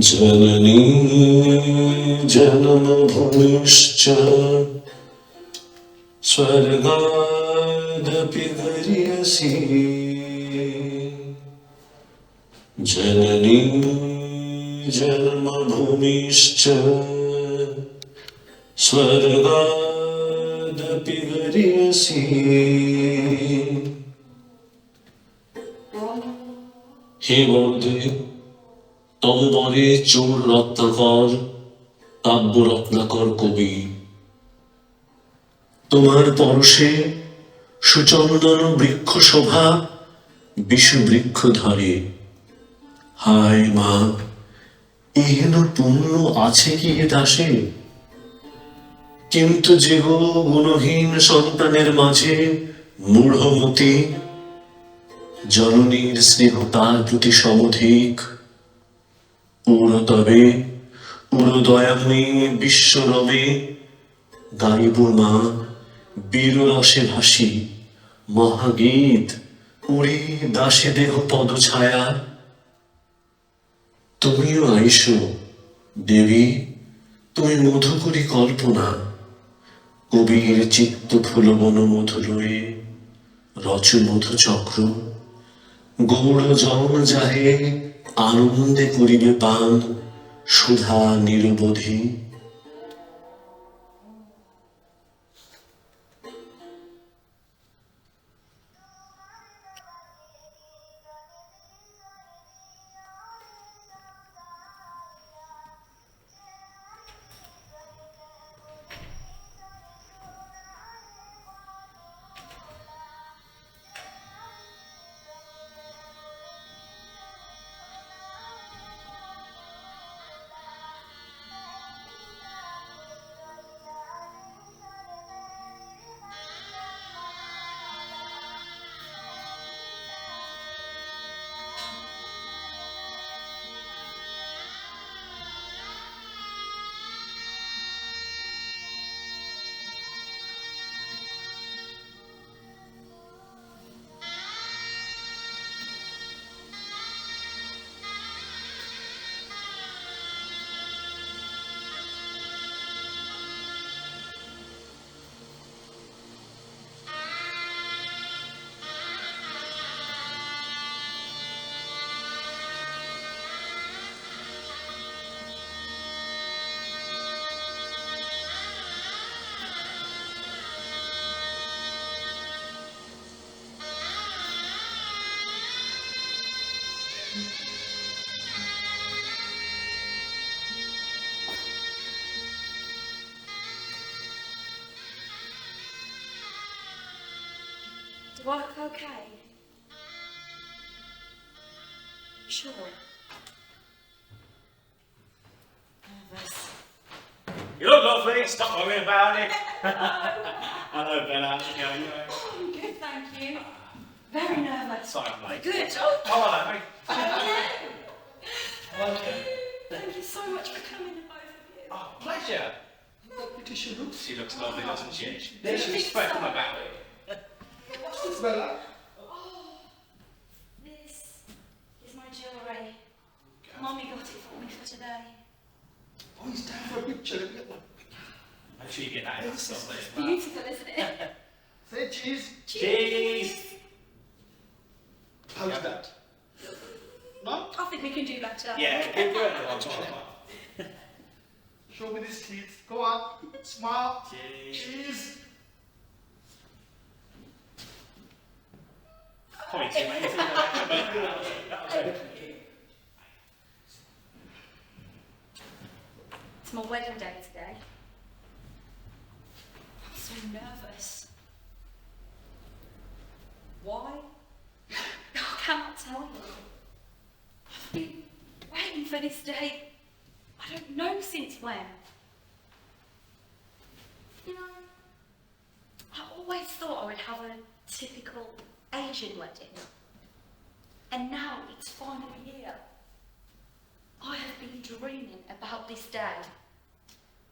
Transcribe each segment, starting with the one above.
जननी जन्मभूमिश्च स्वर्गादपि गरीयसी जननी जन्मभूमिश्च स्वर्गादपि गरीयसी हे বড়দে তব বলে চোর রত্নাকর কাব্য রত্নাকর কবি তোমার পরশে সুচন্দন বৃক্ষ শোভা বিশু বৃক্ষ ধরে হায় মা এহেন পুণ্য আছে কি হে দাসে কিন্তু যে গো গুণহীন সন্তানের মাঝে মূঢ়মতি জননীর স্নেহ তার প্রতি সমধিক উড়ো তবে উড়ো দয়াময়ী বিশ্বরমে গাইব মা বীর রসে ভাসি মহাগীত উড়ি দাসে দেহ পদ ছায়া তুমিও আইসো দেবী তুমি মধুকরী কল্পনা কবির চিত্ত ফুল বন মধু লয়ে রচ মধু চক্র গৌড় জন যাহে আনন্দে করিবে পান সুধা নিরবধি Work okay? Sure. Nervous. You look lovely, stop worrying about it. Hello, Bella. How's it going? I'm good, thank you. Very nervous. Sorry, I'm late. Good. Oh, hello, mate. Hello. Thank you so much for coming, the both of you. Oh, pleasure. Look at she looks. She looks lovely, doesn't she? There's she spoken about it. What's this, Bella? Oh, this is my jewellery. Mommy got it for me for today. Oh, he's down for a picture. Let me get one. Make sure you get that in the stuff there. Beautiful, isn't it? Say cheese. Cheese! How's that? No? I think we can do better. Yeah, give her another one. Show me this cheese. Go on. Smile. Cheese. Cheese. Pointing, mate. It's my wedding day today. I'm so nervous. Why? I cannot tell you. I've been waiting for this day. I don't know since when. You know, I always thought I would have a typical Asian wedding. And now it's finally here. I have been dreaming about this day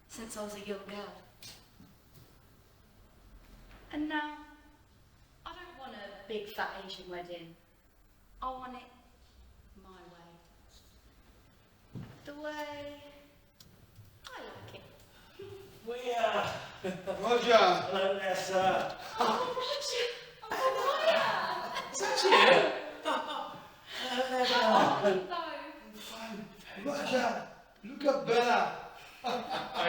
since I was a young girl. And now, I don't want a big fat Asian wedding. I want it my way. The way I like it. We, Roger. hello there, sir. Oh, Roger! Oh, Is that you? Hello there, How are you both? Fine. Roger, look at Bella. I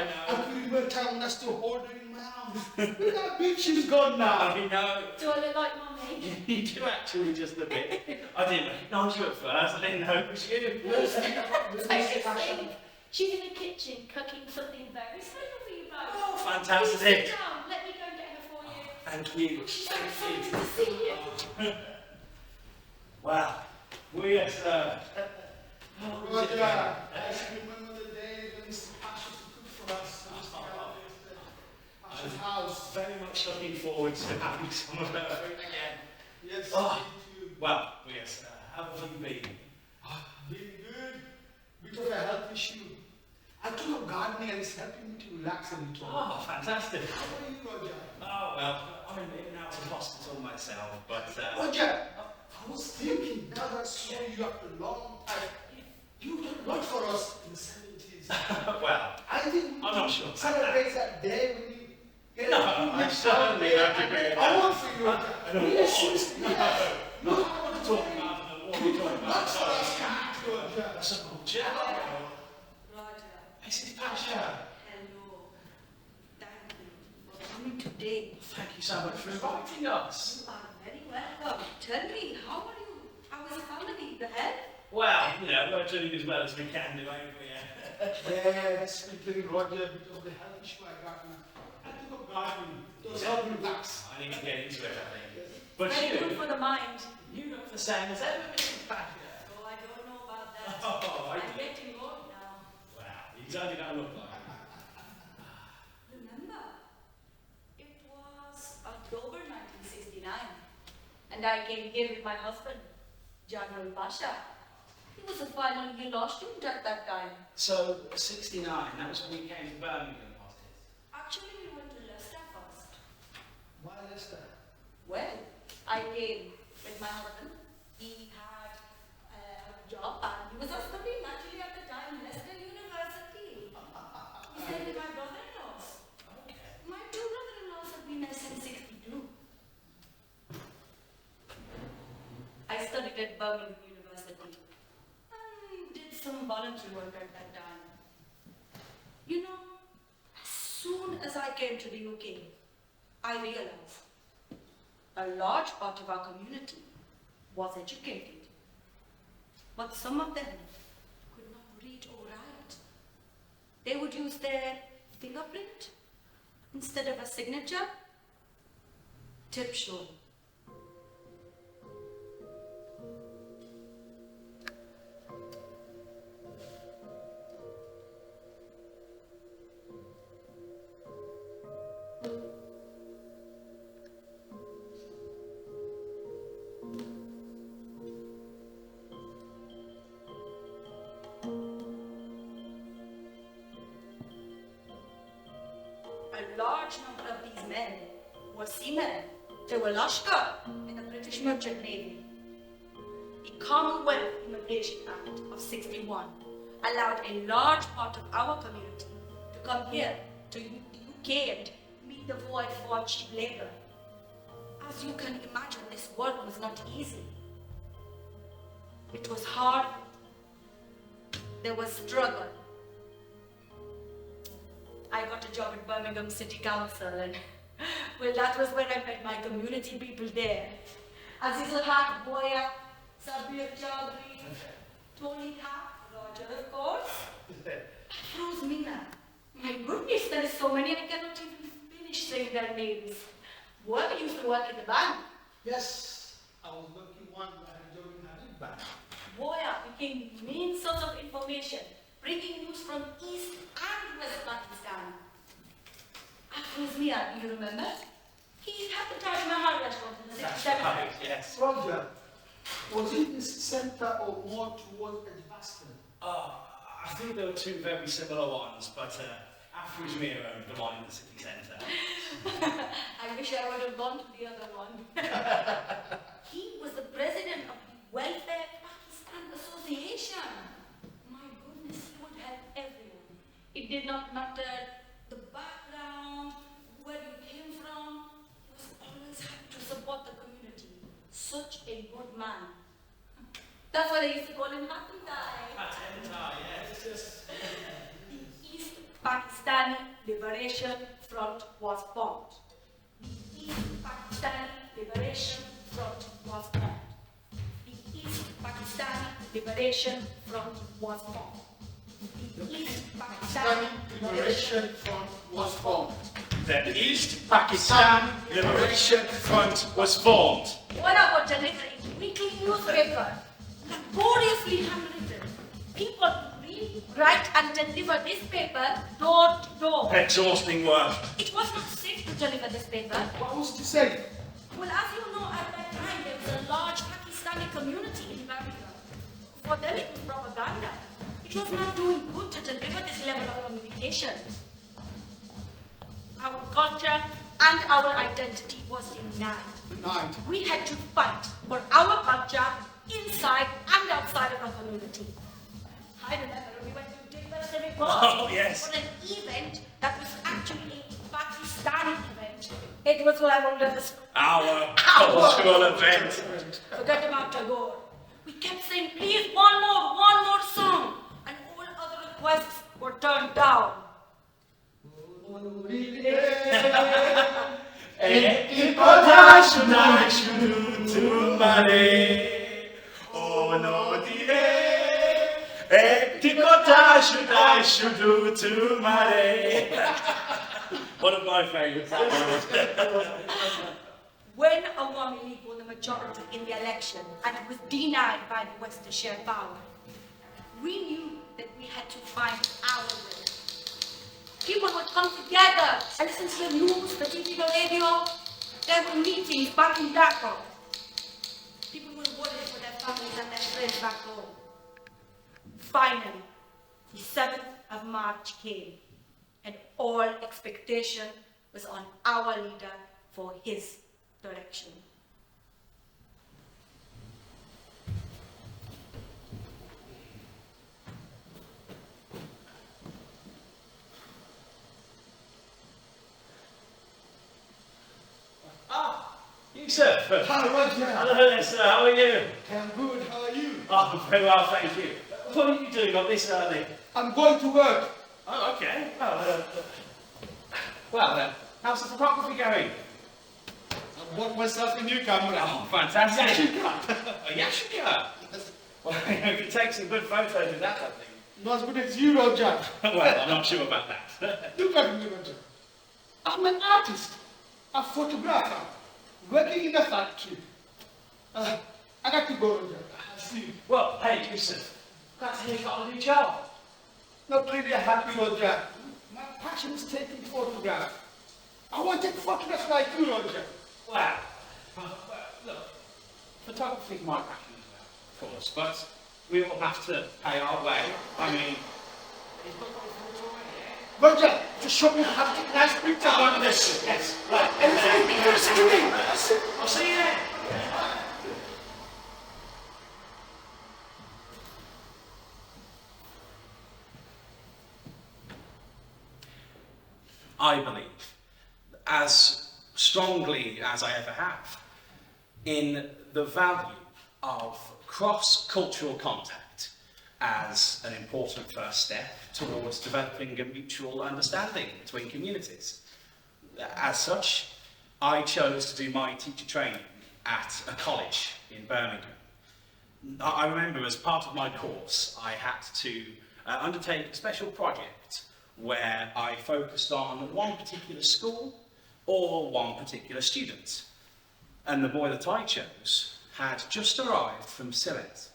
know. I could even tell us to hold her in my arms. Look how big she's gone now. I know. Do I look like Mummy? You do actually just a bit. I didn't recognise you at first. I didn't know it was you. I just think she's in the kitchen cooking something very special for you both. Oh, Please fantastic. sit down. Let me go and get her for you. Thank you. She's so excited to see you. Wow. We are, sir. Roger, I still remember the day when Mr. Pasha cooked for us. Pasha's house. Very much looking forward to having some of her food again. Yes, Oh. me too. Well, yes, how have you been? Been good. Bit of a health issue. I took up gardening and it's helping me to relax a little. Oh, fantastic. How are you, Roger? Oh, well, I'm in and out of hospital myself, but, Roger, I was thinking, now that I saw you after a long time, you did a lot for us in the 70s. well, I think we I'm not sure. celebrate that day when you get No, a I certainly don't agree with I that. want for you, Roger. I don't Yes, want yes, no, yes. no, I want to talk about what we're talking Not about. for us, Roger. That's a good job. Roger, This is Pasha. hello. Thank you for coming today. Thank you so much for inviting us. You are very welcome. Tell me, how are you? How is the family? The health? Well, you know, we're doing as well as we can do, ain't we? Yes, we played Roger because of the health issue I got now. I took up gardening. It was helping me relax. I need to get into it, I think. But Very good you, for the mind. you look the same as ever, Mrs. Pasha. Oh, I don't know about that. Oh, I I'm do. getting old now. Wow, you certainly don't look like it. Remember, it was October 1969. And I came here with my husband, General Pasha. He was a final year law student at that time. So, 69, that was when we came to Birmingham, was it? Actually, we went to Leicester first. Why Leicester? Well, I came with my husband. He had a job and he was a studying actually at the time Leicester University. He stayed with my brother-in-laws. Okay. My two brother-in-laws have been there since 62. I studied at Birmingham University and did some voluntary work at that time. You know, as soon as I came to the UK, I realized a large part of our community was educated, but some of them could not read or write. They would use their fingerprint instead of a signature. Tip shown. A large number of these men were seamen. They were Lashkar in the British Merchant Navy. The Commonwealth Immigration Act of 61 allowed a large part of our community to come here to the UK and meet the void for cheap labor. As you can imagine, this work was not easy. It was hard. There was struggle. I got a job at Birmingham City Council and well, that was when I met my community people there. Azizul Haq, Boya, Sabir Chaudhry, Tony Haq, Roger, of course. Rose Mina. My goodness, there is so many I cannot even finish saying their names. Boya used to work in the bank. Yes, I was working one when I had job in Hadid Bank. Boya became the main source of information, bringing news from East and West Pakistan. Afroz Mia, you remember? He had the Taj Mahal restaurant in the That's 67. right, yes. Roger, was it in the center or more towards Edgbaston? I think there were two very similar ones, but Afro's Mirror owned the one in the city centre. I wish I would have gone to the other one. He was the president of the Welfare Pakistan Association. My goodness, he would help everyone. It did not matter the background, where you came from. He was always happy to support the community. Such a good man. That's why they used to call him Hatimtai. Hatimtai, yes. The East Pakistani Liberation Front was formed. The East Pakistani Liberation Front was formed. The East Pakistani Liberation Front was formed. The East Pakistani Liberation Front was formed. The East Pakistan Liberation Front was formed. What about delivering weekly newspaper? Laboriously handwritten. People read, write and deliver this paper door to door. Exhausting work. It was not safe to deliver this paper. What was to say? Well, as you know, at that time there was a large Pakistani community in Bangla. For them it was propaganda. It was not doing good to deliver this level of communication. Our culture and our identity was denied. Denied. We had to fight for our culture inside and outside of our community. I remember we went to Diversity Report Oh, yes. for an event that was actually a Pakistani event. It was labeled as Our cultural event. forget about Tagore. We kept saying, please, one more song, and all other requests were turned down. Oh no, one of my favourites. When Awami League won the majority in the election and it was denied by the West to share power, we knew that we had to find our way. People would come together and listen to the news, the TV, the radio. There were meetings back in Dhaka. People would worry for their families and their friends back home. Finally, the 7th of March came, and all expectation was on our leader for his direction. Yousuf. Hi, Roger. Hello there, sir. How are you? I'm good. How are you? Oh, very well, thank you. What are you doing on this early? I'm going to work. Oh, okay. Well, how's the photography going? I bought myself a new camera. Oh, fantastic. Yashica. A Yashica? Well, you can take some good photos with that, I think. Not as good as you, Roger. Well, I'm not sure about that. Look at me, Roger. I'm an artist, a photographer, working in a factory. I got to go, Roger. I see. Well, hey, Yousuf, glad to hear you got a new job. Not really happy, Roger. My passion is taking photographs. I want to take photographs like you, Roger. Wow. Well, look, photography is my passion as well, of course, but we all have to pay our way. I mean, Roger, just show me how to take nice pictures. on this. Yes, right. And interesting to me. I'll see you there. I believe, as strongly as I ever have, in the value of cross-cultural contact as an important first step towards developing a mutual understanding between communities. As such, I chose to do my teacher training at a college in Birmingham. I remember as part of my course, I had to undertake a special project where I focused on one particular school or one particular student. And the boy that I chose had just arrived from Sylhet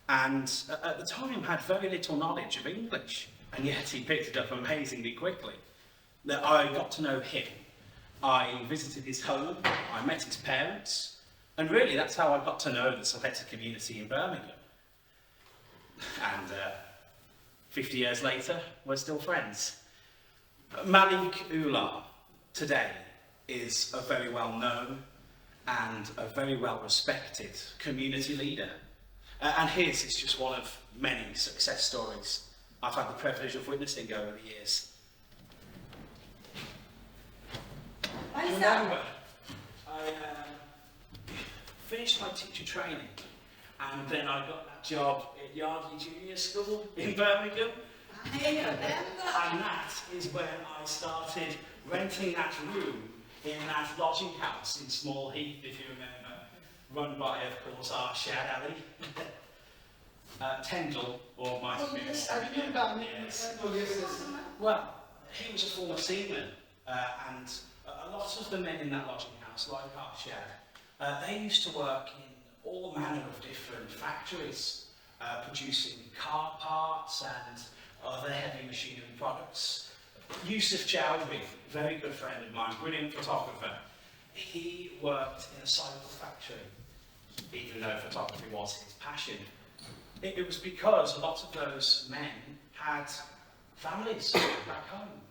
and at the time had very little knowledge of English, and yet he picked it up amazingly quickly. I got to know him. I visited his home, I met his parents, and really that's how I got to know the Sylhet community in Birmingham. And 50 years later, we're still friends. Malik Ullah today is a very well known and a very well respected community leader And his is just one of many success stories I've had the privilege of witnessing over the years. I remember I finished my teacher training, and then I got that job at Yardley Junior School in Birmingham. I remember. And that is when I started renting that room in that lodging house in Small Heath, if you remember, run by, of course, our shared alley. Tendall, or my Yes, I remember. Yes. Oh, yes, yes. Well, he was a former seaman, and a lot of the men in that lodging house, like our shed, they used to work in all manner of different factories, producing car parts and other heavy machinery products. Yousuf, very good friend of mine, brilliant photographer, he worked in a cycle factory, even though photography was his passion. It was because a lot of those men had families back home,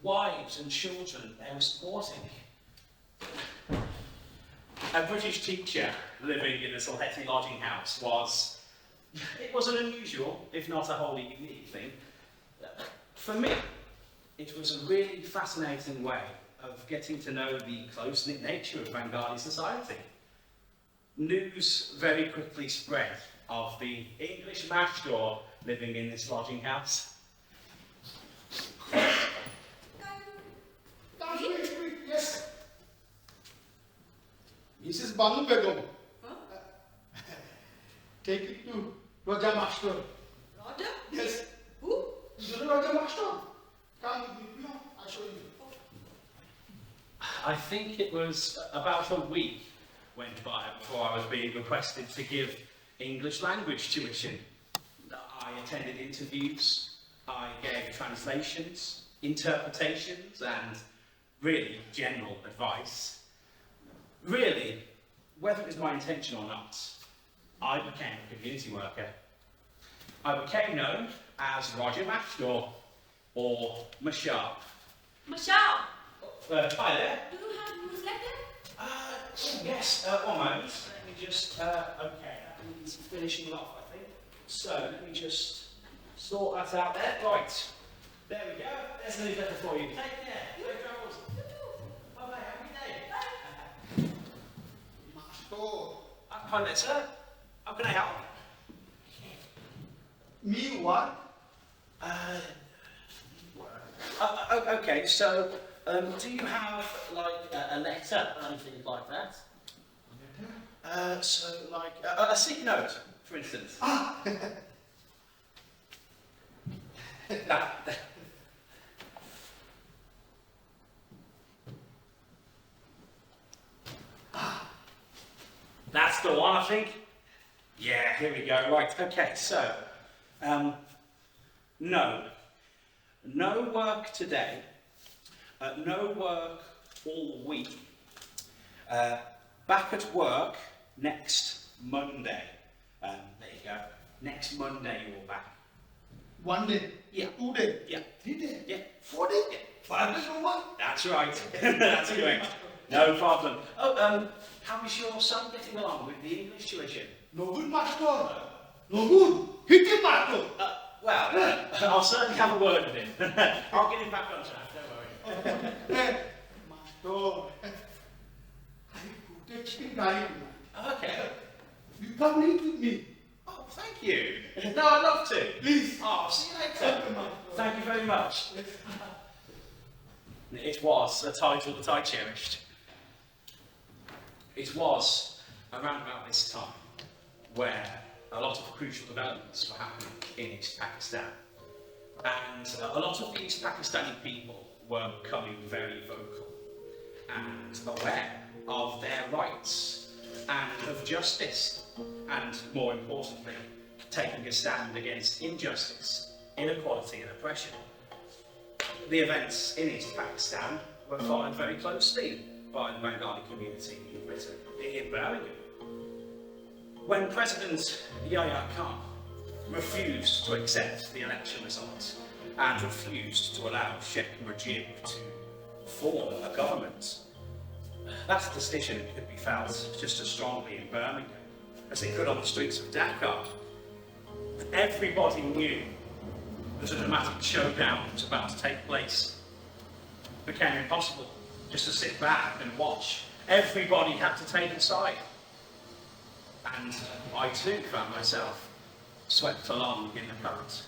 wives and children they were supporting. A British teacher living in a Salhetty lodging house was an unusual, if not a wholly unique thing. For me, it was a really fascinating way of getting to know the close-knit nature of Bengali society. News very quickly spread of the English matador living in this lodging house. Yes. Mrs. Banu Begum. Huh? Take it to Roger Master. Roger? Yes. Who? You know Roger Master? Come with me. No, I'll show you. I think it was about a week went by before I was being requested to give English language tuition. I attended interviews, I gave translations, interpretations, and really general advice. Really, whether it was my intention or not, I became a community worker. I became known as Roger Matador, or Mashab. Michelle, Hi there. do you have newsletter? Yes, one moment. Let me just, okay, that needs finishing off, I think. So, let me just sort that out there. Right, there we go. There's a newsletter for you. Take care. Safe travels. Bye-bye, have a good day. Master. Hi there, sir. How can I help? Me what? Okay, so, do you have, like, a letter or anything like that? So, like, a sick note, for instance. Ah. That. That's the one, I think. Yeah, here we go. Right, okay, so, no work today, no work all week, back at work next Monday. There you go. Next Monday you're back. 1 day. Yeah. 2 days. Yeah. 3 days. Yeah. 4 days. Yeah. 5 days over. That's right. That's correct. No problem. Oh, how is your son getting along with the English tuition? No good, master. No good. Hit him, master. Well, I'll certainly have a word with him. I'll get him back on track, don't worry. Master. I put a chicken curry tonight. Okay. You come eat with me. Oh, thank you. No, I'd love to. Please. Oh, see you later. Thank you very much. It was a title that I cherished. It was around about this time where a lot of crucial developments were happening in East Pakistan. And a lot of the East Pakistani people were becoming very vocal and aware of their rights and of justice, and more importantly, taking a stand against injustice, inequality and oppression. The events in East Pakistan were followed very closely by the Bengali community in Britain, in Birmingham. When President Yahya Khan refused to accept the election results and refused to allow Sheikh Mujib to form a government, that decision could be felt just as strongly in Birmingham as they could on the streets of Dhaka. Everybody knew that a dramatic showdown was about to take place. It became impossible just to sit back and watch. Everybody had to take a side. And I too found myself swept along in the current.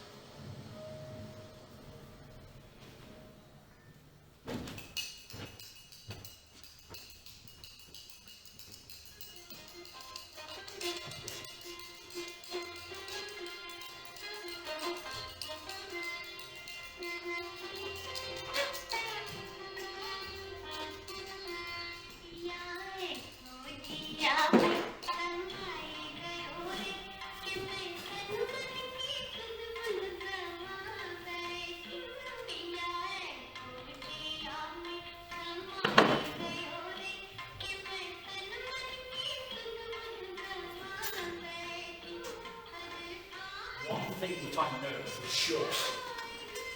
One thing that I know for sure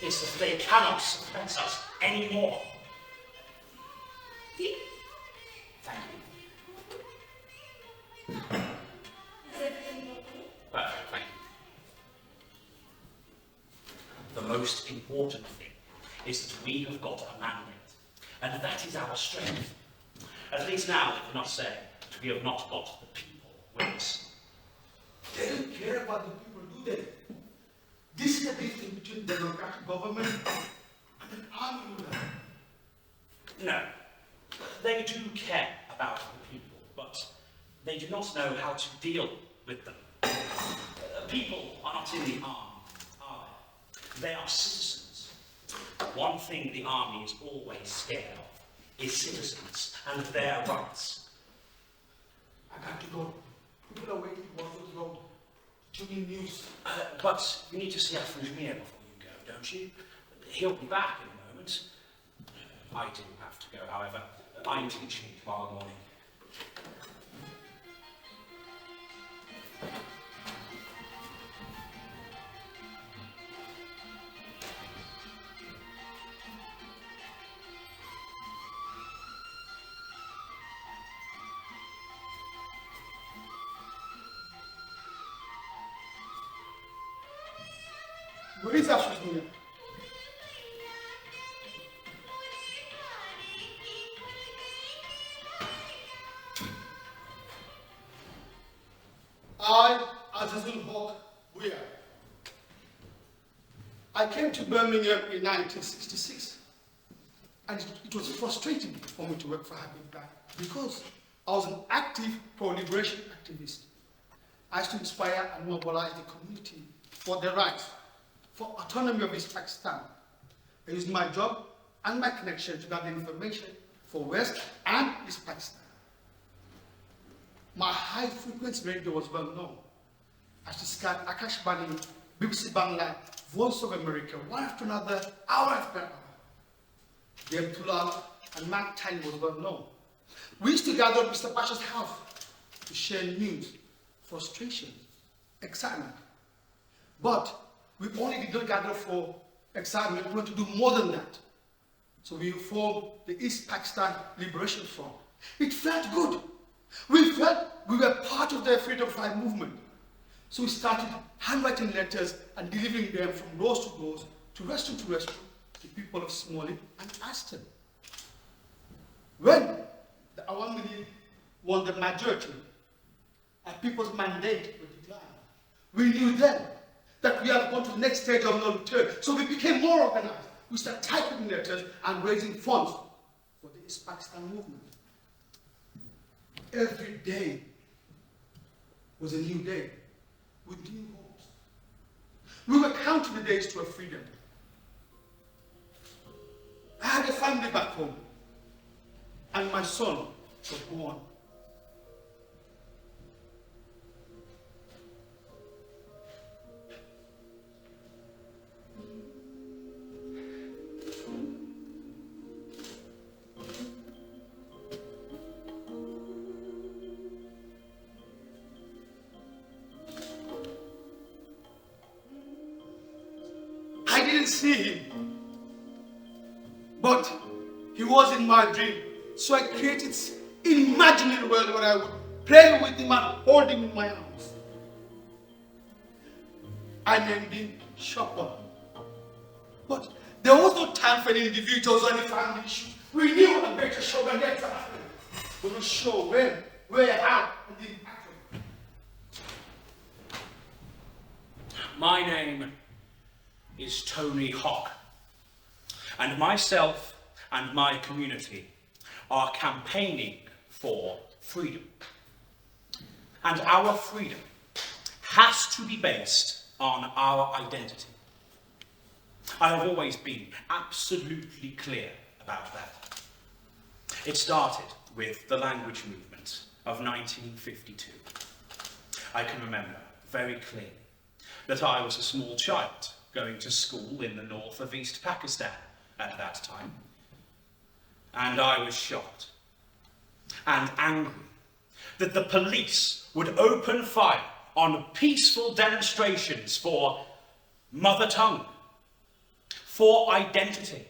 is that they cannot suppress us anymore. Thank you. Perfect, thank you. The most important thing is that we have got a mandate, and that is our strength. At least now we cannot say that we have not got the people with us. They don't care about the people, do they? This is the difference between democratic government and an army ruler. No, they do care about the people, but they do not know how to deal with them. People are not in the army, are they? They are citizens. One thing the army is always scared of is citizens and their rights. I got to go. People are waiting for the road. Too many news. But you need to see Afrinjmir before you go, don't you? He'll be back in a moment. I do have to go, however. I'm teaching tomorrow morning. Where is Afrinjmir? I came to Birmingham in 1966, and it was frustrating for me to work for Habib Bank because I was an active pro-liberation activist. I used to inspire and mobilize the community for their rights, for autonomy of East Pakistan. I used my job and my connection to gather information for West and East Pakistan. My high-frequency radio was well known. I used to scan Akashbani, BBC Bangla, Voice of America, one after another, hour after hour. Game Tulal and Mark Tiny was well known. We used to gather at Mr. Pasha's house to share news, frustration, excitement. But we only did not gather for excitement, we wanted to do more than that. So we formed the East Pakistan Liberation Front. It felt good. We felt we were part of the Freedom Fight movement. So we started handwriting letters and delivering them from doors to doors, to restaurant to people of Smalley and Aston. When the Awami League won the majority, and people's mandate was declined, we knew then that we had gone to the next stage of no return. So we became more organized. We started typing letters and raising funds for the East Pakistan movement. Every day was a new day with new hopes. We were counting the days to our freedom. I had a family back home, and my son was born. I didn't see him, but he was in my dream. So I created this imaginary world where I would playing with him and holding him in my arms. I named him Shopper. But there was no time for any individuals or any family issue. We knew a better show than that. We were sure when, where, how, and the impact. My name is Tony Hawk, and myself and my community are campaigning for freedom. And our freedom has to be based on our identity. I have always been absolutely clear about that. It started with the language movement of 1952. I can remember very clearly that I was a small child going to school in the north of East Pakistan at that time. And I was shocked and angry that the police would open fire on peaceful demonstrations for mother tongue, for identity.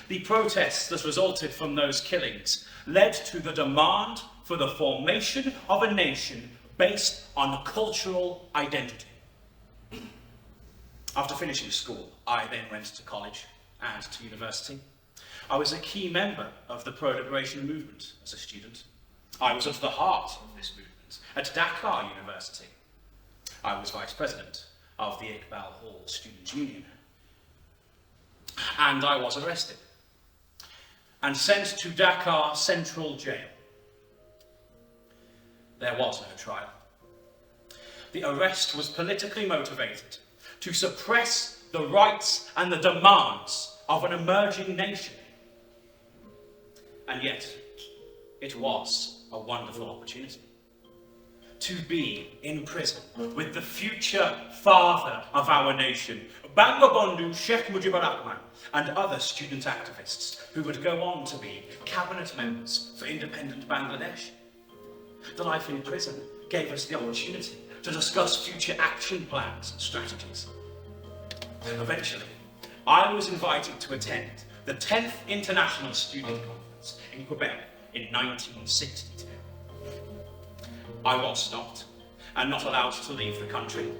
The protests that resulted from those killings led to the demand for the formation of a nation based on cultural identity. After finishing school, I then went to college and to university. I was a key member of the pro-liberation movement as a student. I was at the heart of this movement at Dakar University. I was vice president of the Iqbal Hall Students' Union. And I was arrested and sent to Dakar Central Jail. There was no trial. The arrest was politically motivated to suppress the rights and the demands of an emerging nation. And yet, it was a wonderful opportunity to be in prison with the future father of our nation, Bangla Sheikh Mujibur Rahman, and other student activists who would go on to be cabinet members for independent Bangladesh. The life in prison gave us the opportunity to discuss future action plans and strategies. Eventually, I was invited to attend the 10th International Student Conference in Quebec in 1962. I was stopped and not allowed to leave the country,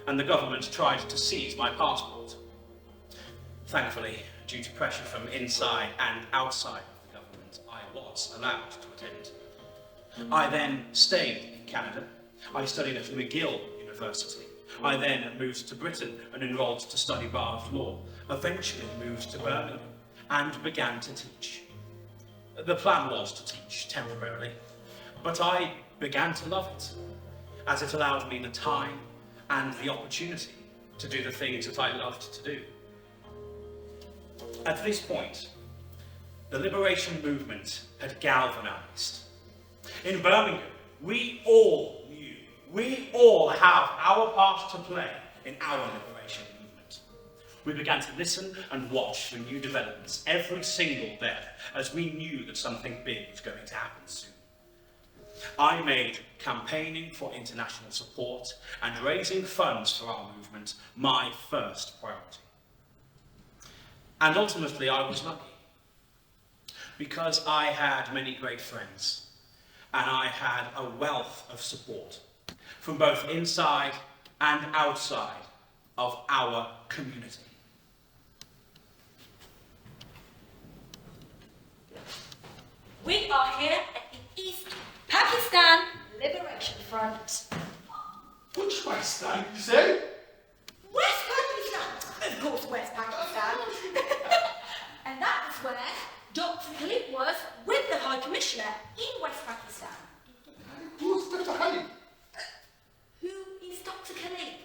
and the government tried to seize my passport. Thankfully, due to pressure from inside and outside of the government, I was allowed to attend. I then stayed in Canada. I studied at McGill University. I then moved to Britain and enrolled to study Bar of Law, eventually moved to Birmingham and began to teach. The plan was to teach temporarily, but I began to love it, as it allowed me the time and the opportunity to do the things that I loved to do. At this point, the liberation movement had galvanized. In Birmingham, we all knew, we all have our part to play in our liberation movement. We began to listen and watch for new developments every single day, as we knew that something big was going to happen soon. I made campaigning for international support and raising funds for our movement my first priority. And ultimately, I was lucky, because I had many great friends, and I had a wealth of support from both inside and outside of our community. We are here at the East Pakistan Liberation Front. Which Pakistan, you say? West Pakistan! Of course, West Pakistan. And that was where Dr. Khalid was with the High Commissioner in West Pakistan. Who's Dr. Khalid? Who is Dr. Khalid?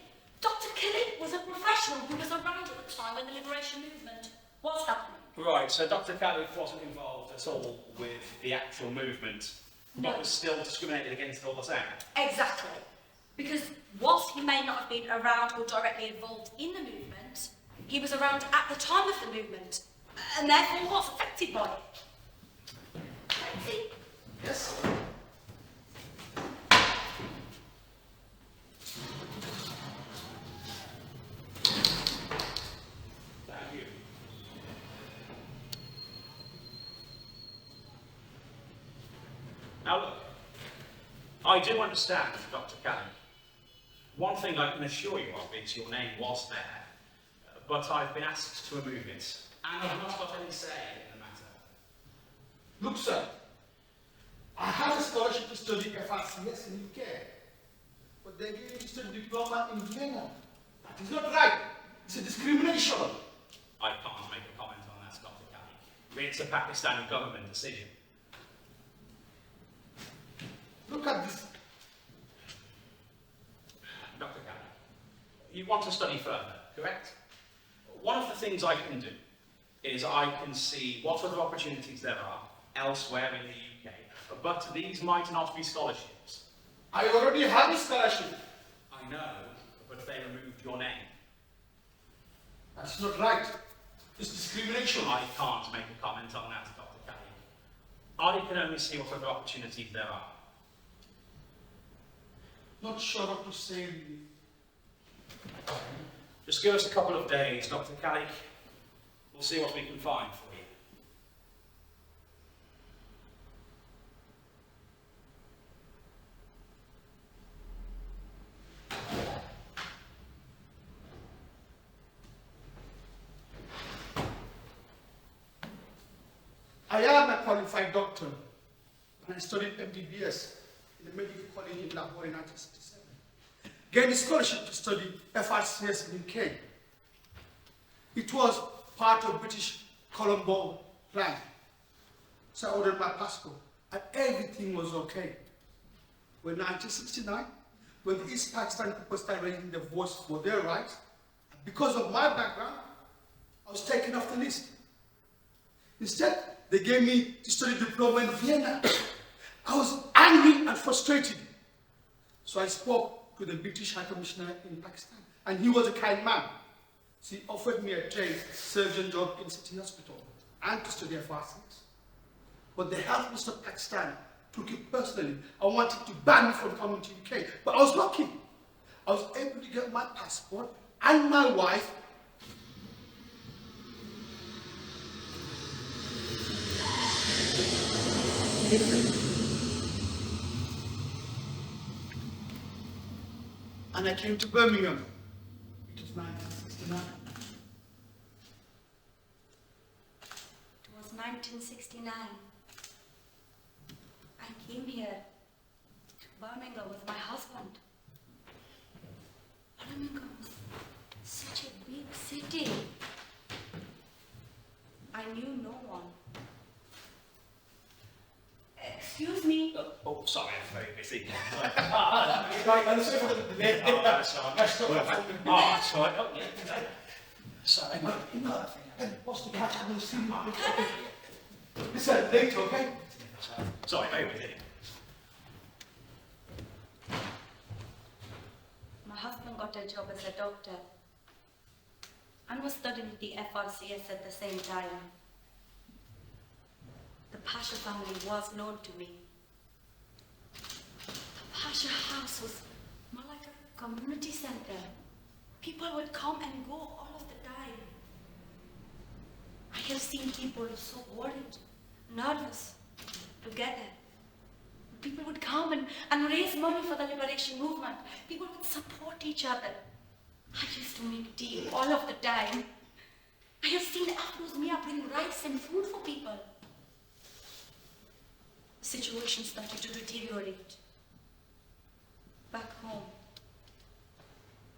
Dr. Khalid was a professional who was around at the time when the liberation movement was happening. Right, so Dr. Khalid wasn't involved at all with the actual movement, but No. was still discriminated against all the same. Exactly. Because whilst he may not have been around or directly involved in the movement, he was around at the time of the movement, and therefore was affected by it. Crazy. Yes. Thank you. Now look, I do understand, Dr. Kelly. One thing I can assure you of is your name was there, but I've been asked to remove it, and I've not got any say in the matter. Look, sir, I had a scholarship to study FRCS in UK, but they gave me to study diploma in Vienna. That is not right. It's a discrimination. I can't make a comment on that, Dr. Kelly. It's a Pakistani government decision. Look at this. Dr. Kelly, you want to study further, correct? One of the things I can do is I can see what other opportunities there are elsewhere in the UK, but these might not be scholarships. I already have a scholarship. I know, but they removed your name. That's not right. It's discrimination. I can't make a comment on that, Dr. Kelly. I can only see what other opportunities there are. Not sure what to say. Just give us a couple of days, Dr. Kelly. We'll see what we can find for you. I am a qualified doctor, and I studied MBBS in the Medical College in Lahore in 1967. Gained a scholarship to study FRCS in UK. It was part of British Colombo plan. So I ordered my passport, and everything was okay. When 1969, when the East Pakistan people started raising their voice for their rights, because of my background, I was taken off the list. Instead, they gave me to study diploma in Vienna. I was angry and frustrated. So I spoke to the British High Commissioner in Pakistan, and he was a kind man. So he offered me a trained surgeon job in City Hospital and to study FRCS. But the Health Minister of Pakistan took it personally and wanted to ban me from coming to UK. But I was lucky. I was able to get my passport and my wife. And I came to Birmingham. It was 1969. It was 1969. I came here to Birmingham with my husband. Birmingham was such a big city. I knew no one. Excuse me. Oh, sorry, I'm very busy. Sorry. What's the catch? I will see you. Listen, later, okay? Sorry, very busy. My husband got a job as a doctor and was studying the FRCS at the same time. The Pasha family was known to me. The Pasha house was more like a community center. People would come and go all of the time. I have seen people so worried, nervous, together. People would come and raise money for the liberation movement. People would support each other. I used to make tea all of the time. I have seen Afro's Mia bring rice and food for people. The situation started to deteriorate. Back home,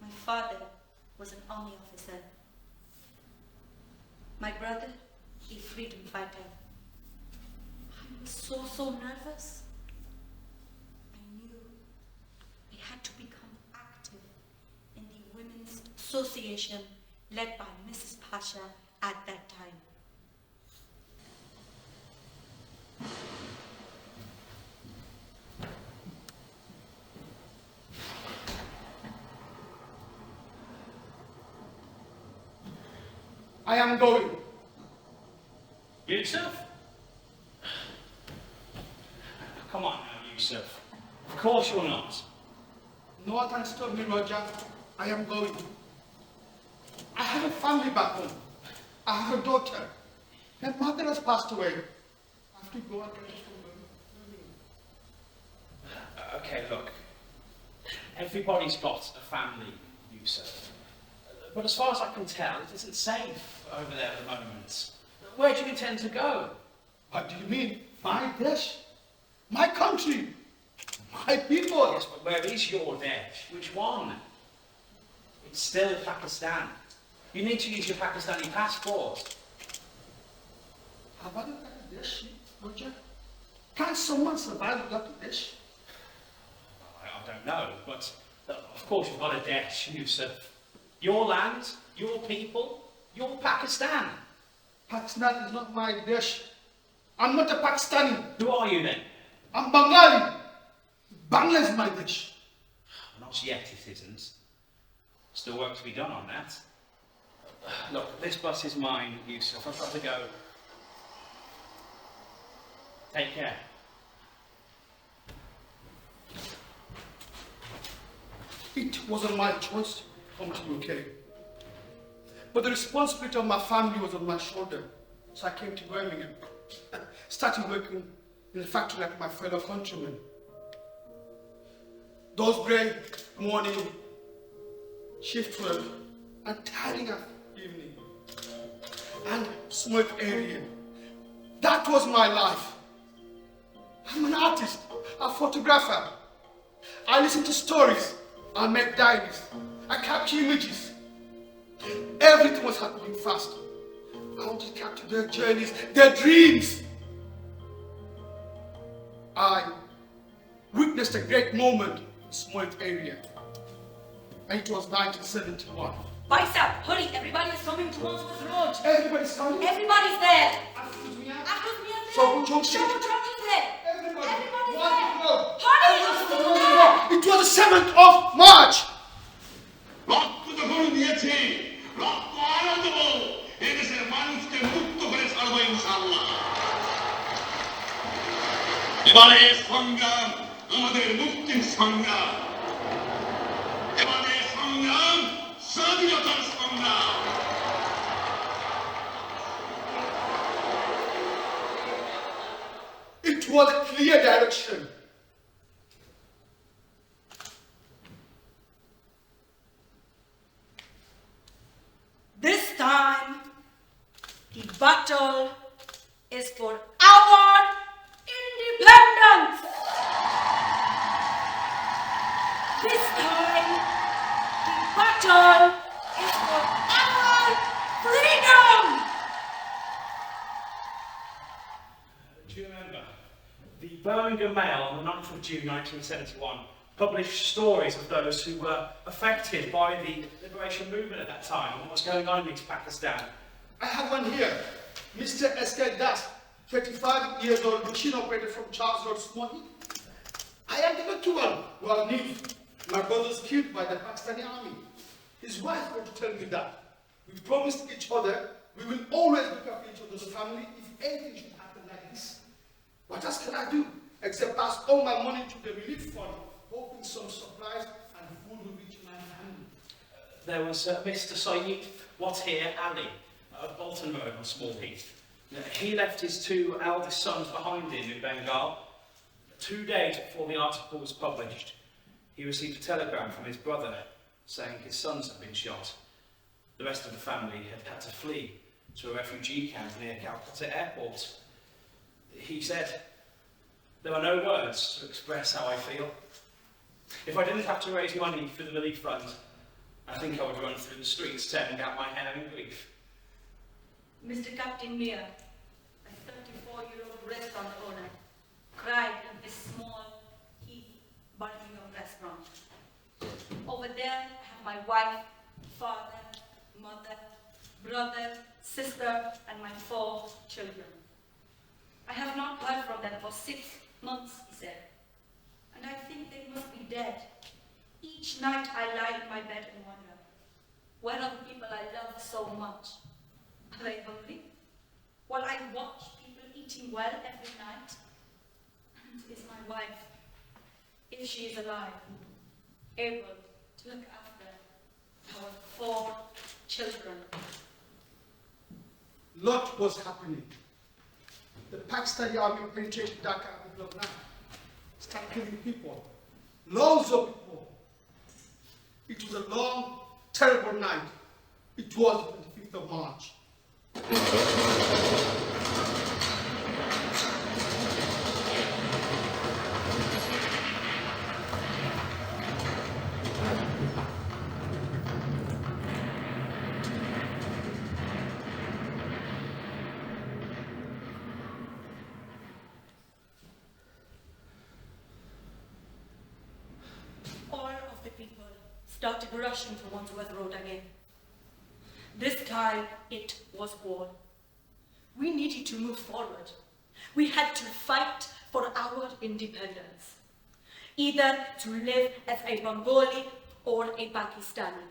my father was an army officer. My brother, a freedom fighter. I was so nervous. I knew I had to become active in the Women's Association led by Mrs. Pasha at that time. I am going. Yousuf? Come on now, Yousuf. Of course you're not. No thanks to me, Roger. I am going. I have a family back home. I have a daughter. Her mother has passed away. I have to go and get it from Okay, look. Everybody's got a family, Yousuf. But as far as I can tell, it isn't safe over there at the moment. Where do you intend to go? What do you mean? My desh? My country? My people? Yes, but where is your desh? Which one? It's still Pakistan. You need to use your Pakistani passport. How about Bangladesh? Roger? Can someone survive without Bangladesh? I don't know, but of course you've got a desh, Yousuf. Your land, your people, your Pakistan. Pakistan is not my desh. I'm not a Pakistani. Who are you then? I'm Bengali. Bangla is my dish. Not yet it isn't. Still work to be done on that. Look, this bus is mine, Yousuf. I've got to go. Take care. It wasn't my choice to come to UK. But the responsibility of my family was on my shoulder. So I came to Birmingham. Started working in the factory like my fellow countrymen. Those brave morning shift work and tiring of evening and smoke area. That was my life. I'm an artist, a photographer. I listen to stories, I make diaries, I capture images. Everything was happening fast. I wanted to capture their journeys, their dreams. I witnessed a great moment in Smoke area. And it was 1971. Boys up, hurry, everybody is coming towards the road. Everybody's coming. Everybody's there. After me, After me, there. So, John Street. Everybody's there. Everybody. Everybody's One there. to go. Hurry, Everybody after to me. go. It was the 7th of March. রক্ত যখন দিয়েছে রক্ত আরো দেব এদেশের মানুষকে মুক্ত করে ছাড়বো ইনশাআল্লাহ এবারে সংগ্রাম আমাদের মুক্তির সংগ্রাম এবারে সংগ্রাম স্বাধীনতার সংগ্রাম It was a clear direction. This time, the battle is for our independence. This time, the battle is for our freedom. Do you remember? The Birmingham Mail on the 9th of June 1971 published stories of those who were affected by the liberation movement at that time and what was going on in East Pakistan. I have one here. Mr. S.K. Das, 35 years old, machine operator from Charles Road, Smoky. I am the lucky one who have news. My brother was killed by the Pakistani army. His wife went to tell me that. We promised each other we will always look after each other's family if anything should happen like this. What else can I do except pass all my money to the relief fund, hoping some supplies and food will reach my family. There was Mr. Saeed Watir Ali of Bolton Road on Small Heath. He left his two eldest sons behind him in Bengal. 2 days before the article was published, he received a telegram from his brother saying his sons had been shot. The rest of the family had had to flee to a refugee camp near Calcutta Airport. He said, "There are no words to express how I feel. If I didn't have to raise money for the relief fund, I think I would run through the streets tearing out my hair in grief." Mr. Captain Mir, a 34-year-old restaurant owner, cried in his small Heath Birmingham restaurant. Over there, I have my wife, father, mother, brother, sister, and my 4 children. I have not heard from them for 6 months, he said, and I think they must be dead. Each night I lie in my bed and wonder, where are the people I love so much? Are they hungry? While I watch people eating well every night? And is my wife, if she is alive, able to look after our 4 children? Lot was happening. The Pakistani army penetrated Dhaka in the middle of night, started killing people. loads of people. It was a long, terrible night. It was the 25th of March. All of the people started rushing for Wandsworth Road again. This time, it was war. We needed to move forward. We had to fight for our independence. Either to live as a Bengali or a Pakistani.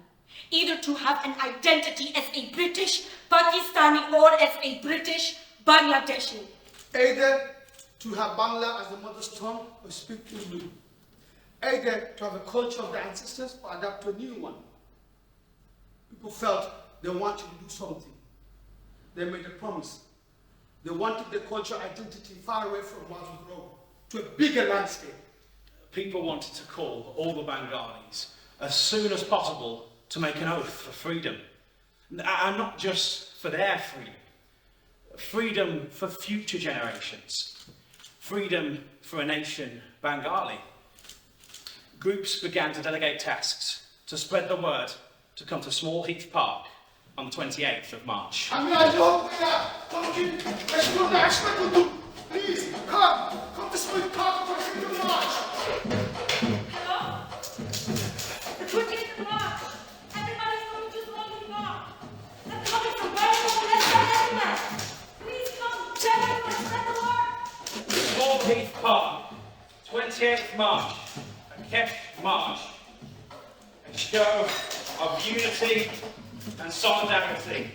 Either to have an identity as a British Pakistani or as a British Bangladeshi. Either to have Bangla as the mother's tongue or speak Urdu. Either to have a culture of the ancestors or adapt to a new one. People felt they wanted to do something. They made a promise. They wanted their cultural identity far away from Wandsworth Road to a bigger landscape. People wanted to call all the Bengalis as soon as possible to make an oath for freedom. And not just for their freedom. Freedom for future generations. Freedom for a nation Bengali. Groups began to delegate tasks to spread the word to come to Small Heath Park on the 28th of March. Please, come to Small Heath Park for the freedom march. Hello? The 20th of March. Everybody's coming to Small Heath Park. They're coming from Jebun Nessa everywhere. Please come. Everyone, spread the word. Small Heath Park, 28th March, a Kesh March, a show of unity and solidarity.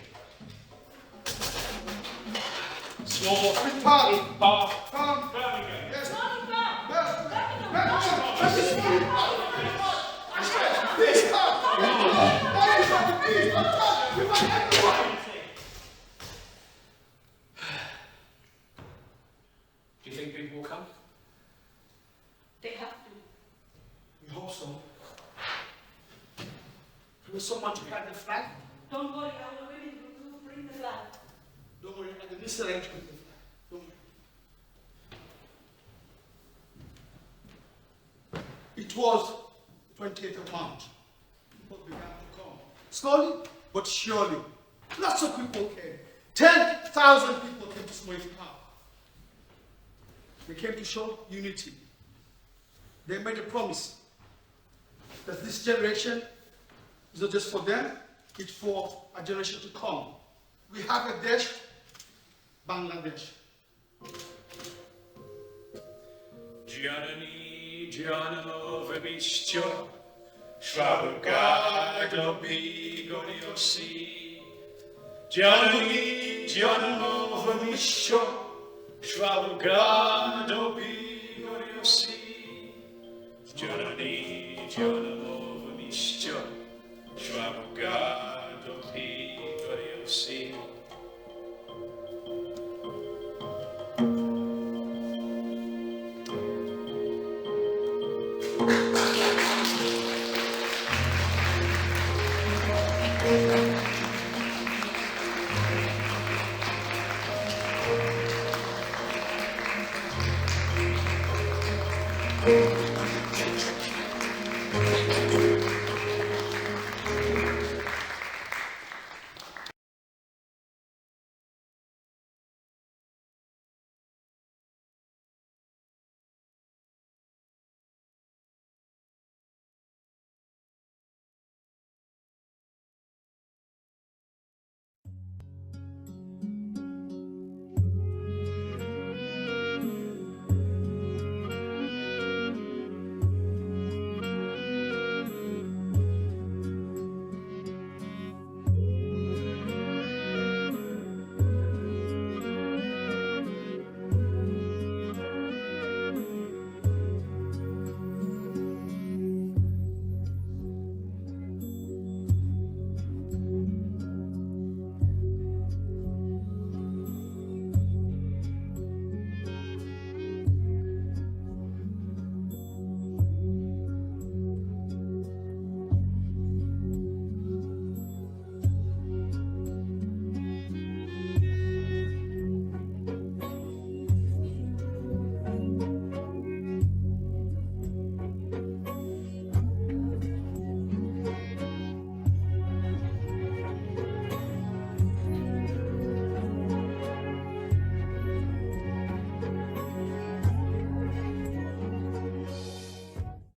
Small Heath Park, Come. Birmingham. Yes. Small Heath Park. Please come. Please come. We want everyone. Do you think people will come? They have to. We hope so. There's someone to plant the flag. Don't worry, our women will bring the flag. Don't worry, I can misarrange with the flag. Don't worry. It was 28th of March. People began to come. Slowly but surely. Lots of people came. 10,000 people came to Small Heath Park. They came to show unity. They made a promise that this generation is not just for them, it's for a generation to come. We have a Desh, Bangladesh. Janani Janamo Vabishcho Shravukado Bigoriosi Janani Janamo Vabishcho Shravukado Bigoriosi Janani Janamo Vabishcho Shravukado Bigoriosi. Thank you.